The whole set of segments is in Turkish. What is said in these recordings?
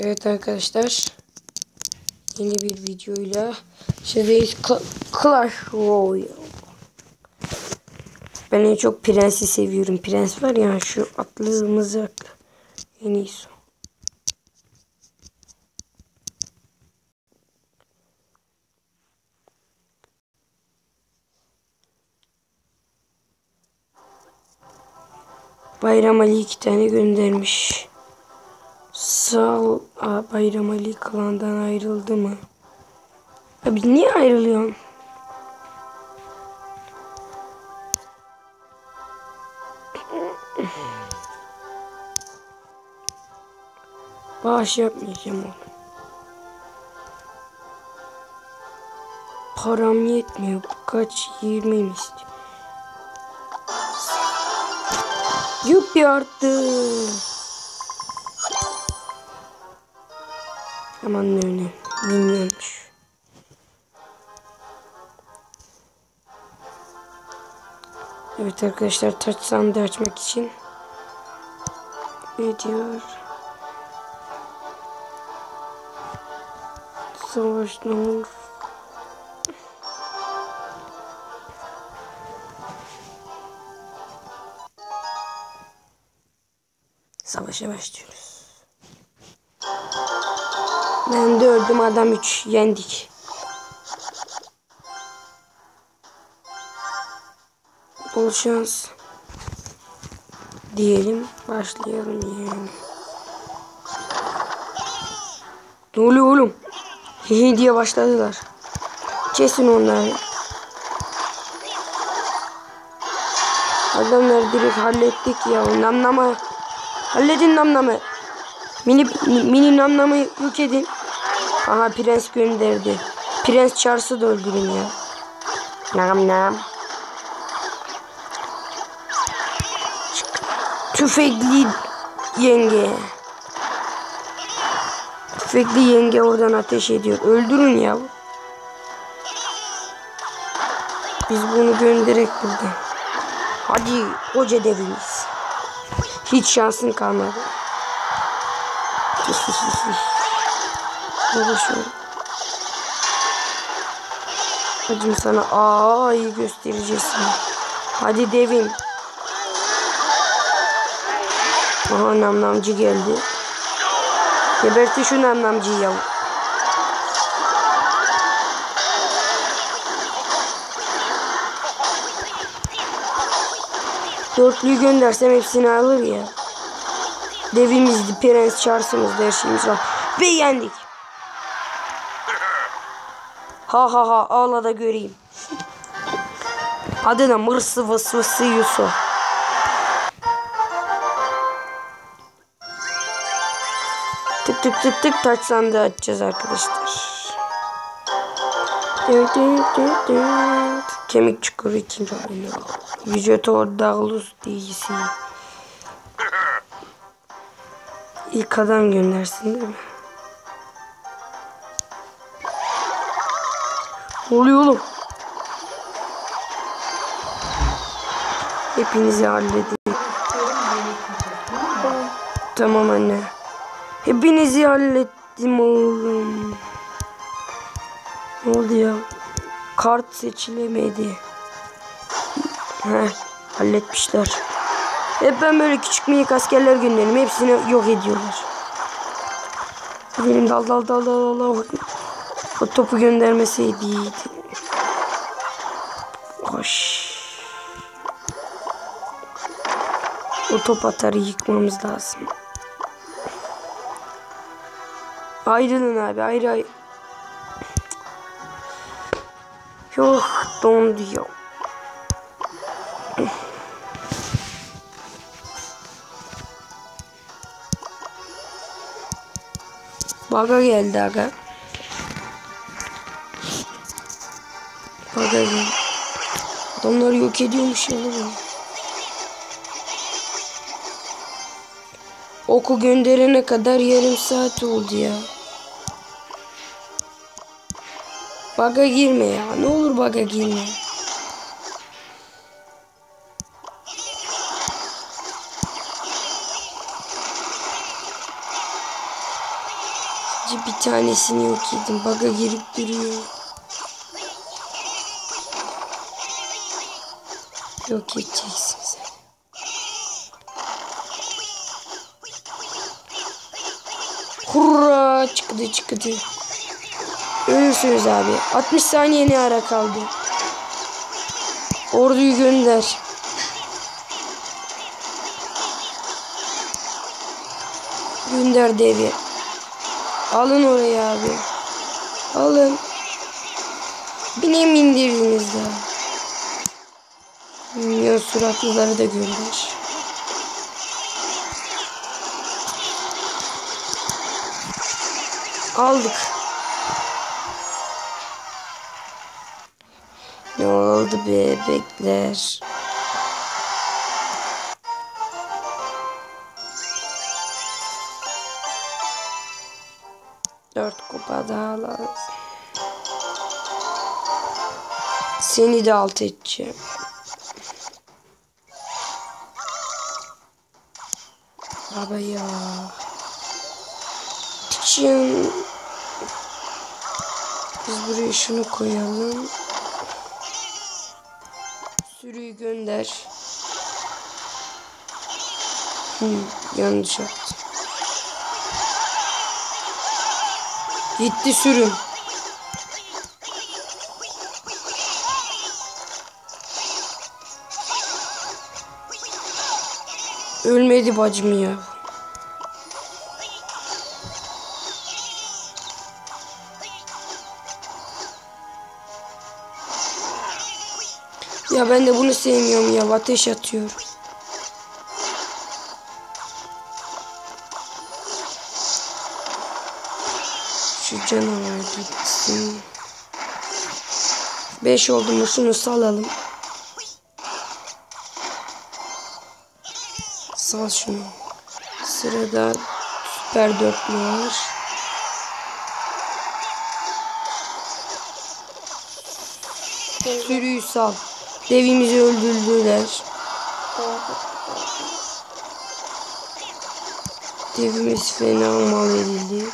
Evet arkadaşlar, yeni bir videoyla şeydeyiz. Clash Royale. Ben en çok Prens'i seviyorum. Prens var ya, şu atlı mızrak en iyisi. Bayram Ali 2 tane göndermiş. Sağ ol. Bayram Ali klandan ayrıldı mı? Abi niye ayrılıyorsun? Bağış yapmayacağım oğlum. Param yetmiyor. Kaç 20 mi istiyor? Yuppi arttı. Aman ne önemli. Milyonmuş. Evet arkadaşlar, taç sandığı açmak için ne diyor? Savaş ne olur? Savaşa başlıyoruz. Ben 4'üm, adam 3. Yendik. Bol şans diyelim. Başlayalım yani. Ne oluyor oğlum? Hihi diye başladılar. Kesin onları. Adamlar direkt hallettik ya. Namnama. Halledin namnamı. Mini namnamı yok edin. Aha, prens gönderdi. Prens Charles'ı da öldürün ya. Nam. Tüfekli yenge. Tüfekli yenge oradan ateş ediyor. Öldürün ya. Biz bunu gönderek buradan. Hadi koca devimiz. Hiç şansın kalmadı. Uğraşıyorum. Hacım sana iyi göstereceksin. Hadi devim. Aha, namnamcı geldi. Geberti şu namnamcıyı ya. Dörtlüyü göndersem hepsini alır ya. Devimizdi, prens Charles'ımızdı, her şeyimiz var. Ve yendik. Ha ağla da göreyim. Adına mırsı vısvısı Yusuf. Tık taç sandığı açacağız arkadaşlar. Kemik çukuru ikinci oyunu. Vücutu Dağlus diyisi. İlk adam göndersin değil mi? Ne oluyor oğlum? Hepinizi halledeyim. Tamam anne. Hepinizi hallettim oğlum. Ne oldu ya? Kart seçilemedi. Halletmişler. Hep ben böyle küçük minik askerler gönderiyorum. Hepsini yok ediyorlar. Benim dal. O topu göndermeseydi iyiydi. Hoş. O top atarı yıkmamız lazım. Ayrılın abi, ayrı. Yok, dondu ya. Baga geldi aga. Baga geldi. Adamları yok ediyormuş ya. Oku gönderene kadar yarım saat oldu ya. Baga girme ya. Ne olur baga girme. Bir tanesini yok yedim. Bug'a girip duruyor. Yok edeceksin sen. Hurra! Çıktı. Ölürsünüz abi. 60 saniye ne ara kaldı? Orduyu gönder. Gönder devi. Alın orayı abi. Alın. Bine mi indirdiniz daha? Minyon suratlıları da gönder. Aldık. Ne oldu bebekler? Dört kupa daha lazım. Seni de alt edeceğim. Baba ya. Için. Biz buraya şunu koyalım. Sürüyü gönder. Yanlış yaptım. Gitti sürüm. Ölmedi bacım ya. Ya ben de bunu sevmiyorum ya. Ateş atıyor. Şu canavar gitsin. 5 oldu mu şunu salalım. Sal şunu. Sırada süper dörtlü var. Sürüyü sal. Devimizi öldürdüler. Devimiz fena mal edildi.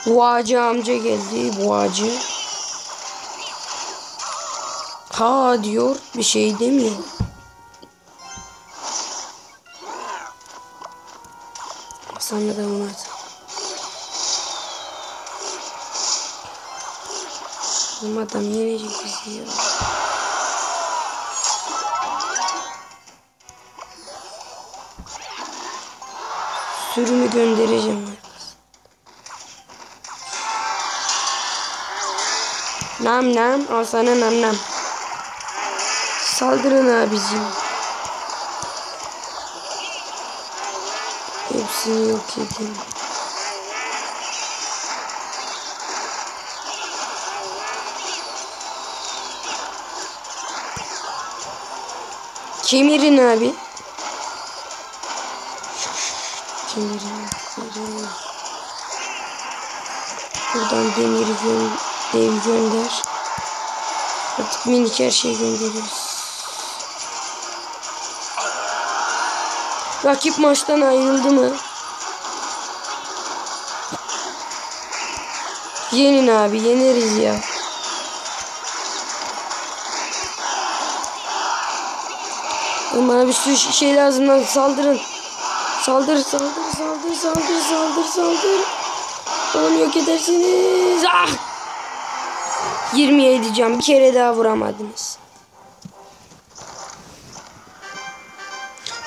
Boğacı amca geldi. Boğacı. Ha diyor. Bir şey demiyor. Sana da onu at. Bu adam yenecek bizi ya. Sürümü göndereceğim. Nam al sana nam. Saldırın abicim. Hepsini yok edin. Kemirin abi. Kemirin. Buradan dev gönder. Artık minik her şeyi gönderiyoruz. Rakip maçtan ayrıldı mı? Yenin abi, yeneriz ya. Ama bir sürü şey lazım lan, saldırın. Saldır. Onu yok edersiniz. Ah! 27 can, bir kere daha vuramadınız.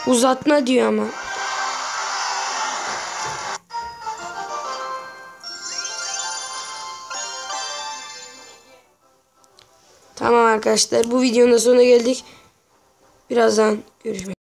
Uzatma diyor ama. Tamam arkadaşlar, bu videonun sonuna geldik. Birazdan görüşmek üzere.